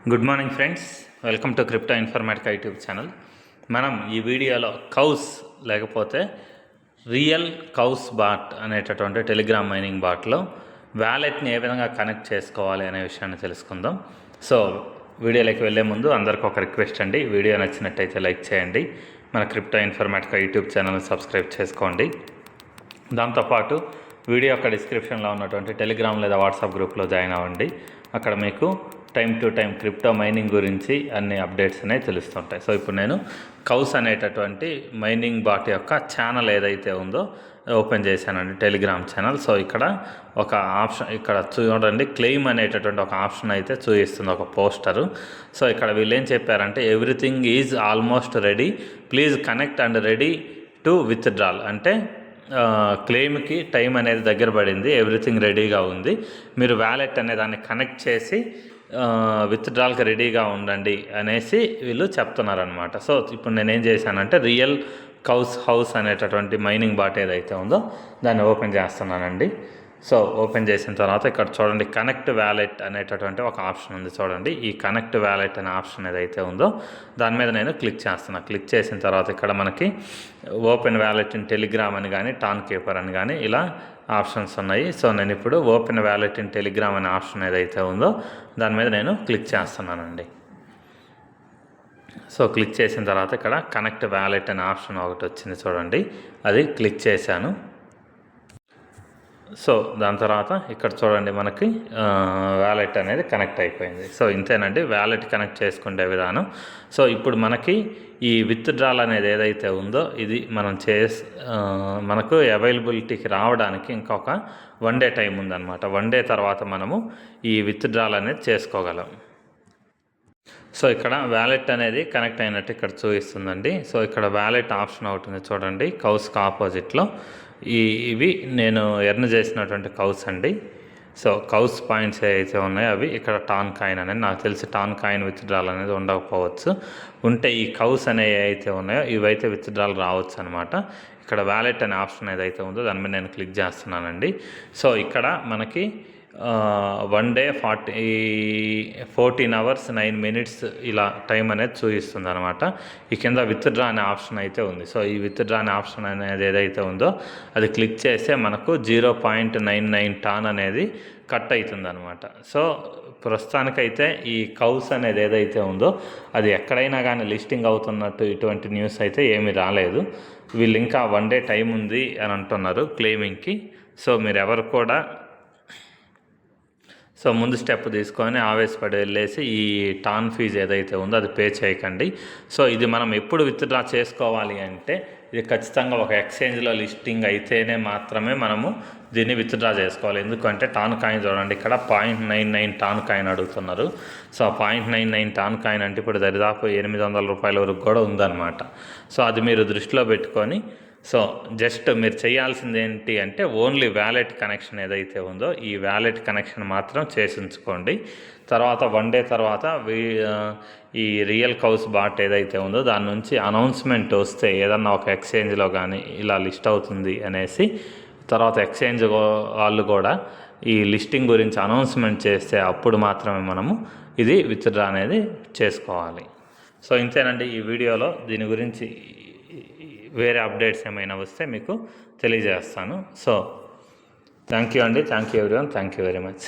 Good morning friends, welcome to crypto Informatica YouTube channel. మనం ఈ వీడియోలో కౌస్ లేకపోతే రియల్ కౌస్ బాట్ అనేటటువంటి టెలిగ్రామ్ మైనింగ్ బాట్లో వ్యాలెట్ని ఏ విధంగా కనెక్ట్ చేసుకోవాలి అనే విషయాన్ని తెలుసుకుందాం. సో వీడియోలోకి వెళ్ళే ముందు అందరికీ ఒక రిక్వెస్ట్ అండి, వీడియో నచ్చినట్టయితే లైక్ చేయండి, మన క్రిప్టో ఇన్ఫర్మేటికా యూట్యూబ్ ఛానల్ని సబ్స్క్రైబ్ చేసుకోండి. దాంతోపాటు వీడియో యొక్క డిస్క్రిప్షన్లో ఉన్నటువంటి టెలిగ్రామ్ లేదా వాట్సాప్ గ్రూప్లో జాయిన్ అవ్వండి. అక్కడ మీకు time to time crypto mining గురించి అన్ని అప్డేట్స్ అనేవి తెలుస్తుంటాయి. సో ఇప్పుడు నేను కౌస్ అనేటటువంటి మైనింగ్ బాట్ యొక్క ఛానల్ ఏదైతే ఉందో ఓపెన్ చేశానండి, టెలిగ్రామ్ ఛానల్. సో ఇక్కడ ఒక ఆప్షన్, ఇక్కడ చూడండి, క్లెయిమ్ అనేటటువంటి ఒక ఆప్షన్ అయితే చూపిస్తుంది, ఒక పోస్టరు. సో ఇక్కడ వీళ్ళు ఏం చెప్పారంటే, everything is almost ready, please connect and ready to withdrawal. అంటే క్లెయిమ్కి టైం అనేది దగ్గర పడింది, ఎవ్రీథింగ్ రెడీగా ఉంది, మీరు వ్యాలెట్ అనే దాన్ని కనెక్ట్ చేసి విత్డ్రాల్కి రెడీగా ఉండండి అనేసి వీళ్ళు చెప్తున్నారనమాట. సో ఇప్పుడు నేనేం చేశానంటే, రియల్ కౌస్ హౌస్ అనేటటువంటి మైనింగ్ బాట్ ఏదైతే ఉందో దాన్ని ఓపెన్ చేస్తున్నానండి. సో ఓపెన్ చేసిన తర్వాత ఇక్కడ చూడండి, కనెక్ట్ వ్యాలెట్ అనేటటువంటి ఒక ఆప్షన్ ఉంది. చూడండి, ఈ కనెక్ట్ వ్యాలెట్ అనే ఆప్షన్ ఏదైతే ఉందో దాని మీద నేను క్లిక్ చేస్తున్నాను. క్లిక్ చేసిన తర్వాత ఇక్కడ మనకి ఓపెన్ వ్యాలెట్ ఇన్ టెలిగ్రామ్ అని కానీ, టాన్ కీపర్ అని కానీ ఇలా ఆప్షన్స్ ఉన్నాయి. సో నేను ఇప్పుడు ఓపెన్ వ్యాలెట్ ఇన్ టెలిగ్రామ్ అనే ఆప్షన్ ఏదైతే ఉందో దాని మీద నేను క్లిక్ చేస్తున్నానండి. సో క్లిక్ చేసిన తర్వాత ఇక్కడ కనెక్ట్ వ్యాలెట్ అనే ఆప్షన్ ఒకటి వచ్చింది, చూడండి, అది క్లిక్ చేశాను. సో దాని తర్వాత ఇక్కడ చూడండి, మనకి వ్యాలెట్ అనేది కనెక్ట్ అయిపోయింది. సో ఇంతేనండి వ్యాలెట్ కనెక్ట్ చేసుకునే విధానం. సో ఇప్పుడు మనకి ఈ విత్డ్రాల్ అనేది ఏదైతే ఉందో ఇది మనం మనకు అవైలబిలిటీకి రావడానికి ఇంకొక 1 డే టైం ఉందన్నమాట. 1 డే తర్వాత మనము ఈ విత్డ్రాల్ అనేది చేసుకోగలం. సో ఇక్కడ వ్యాలెట్ అనేది కనెక్ట్ అయినట్టు ఇక్కడ చూపిస్తుందండి. సో ఇక్కడ వ్యాలెట్ ఆప్షన్ అవుతుంది, చూడండి, కౌస్కి ఆపోజిట్లో. ఇవి నేను ఎర్న్ చేసినటువంటి కౌస్ అండి. సో కౌస్ పాయింట్స్ ఏవైతే ఉన్నాయో అవి ఇక్కడ టాన్ కాయిన్ అనేది, నాకు తెలిసి టాన్ కాయిన్ విత్డ్రాల్ అనేది ఉండకపోవచ్చు, ఉంటే ఈ కౌస్ అనేవి ఏవైతే ఉన్నాయో ఇవైతే విత్డ్రాల్ రావచ్చు అనమాట. ఇక్కడ వ్యాలెట్ అనే ఆప్షన్ ఏదైతే ఉందో దాని మీద నేను క్లిక్ చేస్తున్నానండి. సో ఇక్కడ మనకి 1 డే 14 hours 9 minutes ఇలా టైం అనేది చూపిస్తుంది అనమాట. ఈ కింద విత్డ్రా అనే ఆప్షన్ అయితే ఉంది. సో ఈ విత్డ్రా అనే ఆప్షన్ అనేది ఏదైతే ఉందో అది క్లిక్ చేస్తే మనకు 0.99 టాన్ అనేది కట్ అవుతుంది అనమాట. సో ప్రస్తుతానికైతే ఈ కౌస్ అనేది ఏదైతే ఉందో అది ఎక్కడైనా కానీ లిస్టింగ్ అవుతున్నట్టు ఇటువంటి న్యూస్ అయితే ఏమీ రాలేదు. వీళ్ళు ఇంకా 1 డే టైం ఉంది అని అంటున్నారు క్లెయిమింగ్కి. సో మీరు ఎవరు కూడా ముందు స్టెప్ తీసుకొని ఆవేశపడి వెళ్ళేసి ఈ టాన్ ఫీజు ఏదైతే ఉందో అది పే చేయకండి. సో ఇది మనం ఎప్పుడు విత్డ్రా చేసుకోవాలి అంటే, ఇది ఖచ్చితంగా ఒక ఎక్స్చేంజ్లో లిస్టింగ్ అయితేనే మాత్రమే మనము దీన్ని విత్డ్రా చేసుకోవాలి. ఎందుకంటే టాన్ కాయిన్ చూడండి, ఇక్కడ 0.99 టాన్ కాయిన్ అడుగుతున్నారు. సో 0.99 టాన్ కాయిన్ అంటే ఇప్పుడు దరిదాపు 800 రూపాయల వరకు కూడా ఉందన్నమాట. సో అది మీరు దృష్టిలో పెట్టుకొని, సో జస్ట్ మీరు చేయాల్సింది ఏంటి అంటే, ఓన్లీ వ్యాలెట్ కనెక్షన్ ఏదైతే ఉందో ఈ వ్యాలెట్ కనెక్షన్ మాత్రం చేసి ఉంచుకోండి. తర్వాత 1 డే తర్వాత ఈ రియల్ కౌస్ బాట్ ఏదైతే ఉందో దాని నుంచి అనౌన్స్మెంట్ వస్తే, ఏదన్నా ఒక ఎక్స్చేంజ్లో కానీ ఇలా లిస్ట్ అవుతుంది అనేసి, తర్వాత ఎక్స్చేంజ్ వాళ్ళు కూడా ఈ లిస్టింగ్ గురించి అనౌన్స్మెంట్ చేస్తే అప్పుడు మాత్రమే మనము ఇది విత్డ్రా అనేది చేసుకోవాలి. సో ఇంతేనండి ఈ వీడియోలో. దీని గురించి వేరే అప్డేట్స్ ఏమైనా వస్తే మీకు తెలియజేస్తాను. సో థ్యాంక్ యూ అండి, thank you everyone, thank you very much.